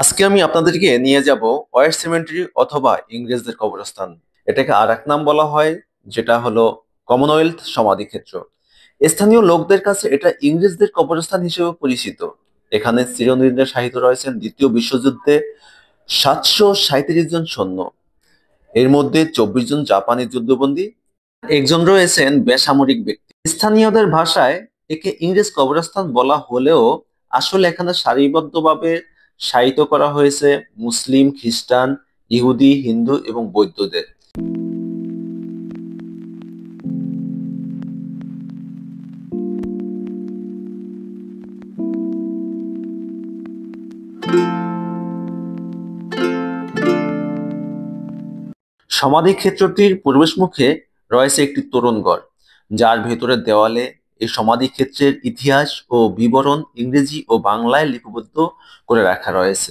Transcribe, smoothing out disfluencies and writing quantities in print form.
আজকে আমি আপনাদেরকে নিয়ে যাব ওয়ার সিমেন্টারি অথবা ইংরেজদের কবরস্থান। এটাকে আর এক নাম বলা হয়, যেটা হলো কমনওয়েলথ সমাধিক্ষেত্র। স্থানীয় লোকদের কাছে এটা ইংরেজদের কবরস্থান হিসেবে পরিচিত। এখানে চিরনিদ্রায় শায়িত রয়েছেন দ্বিতীয় বিশ্বযুদ্ধে 737 জন সৈন্য, এর মধ্যে 24 জন জাপানি যুদ্ধবন্দী, একজন রয়েছেন বেসামরিক ব্যক্তি। স্থানীয়দের ভাষায় একে ইংরেজ কবরস্থান বলা হলেও আসলে এখানে সারিবদ্ধভাবে শায়িত করা হয়েছে মুসলিম, খ্রিস্টান, ইহুদি, হিন্দু এবং বৌদ্ধদের। সমাধিক্ষেত্রটির প্রবেশমুখে রয়েছে একটি তোরণঘর, যার ভেতরের দেওয়ালে এই সমাধিক্ষেত্রের ইতিহাস ও বিবরণ ইংরেজি ও বাংলায় লিপিবদ্ধ করে রাখা রয়েছে।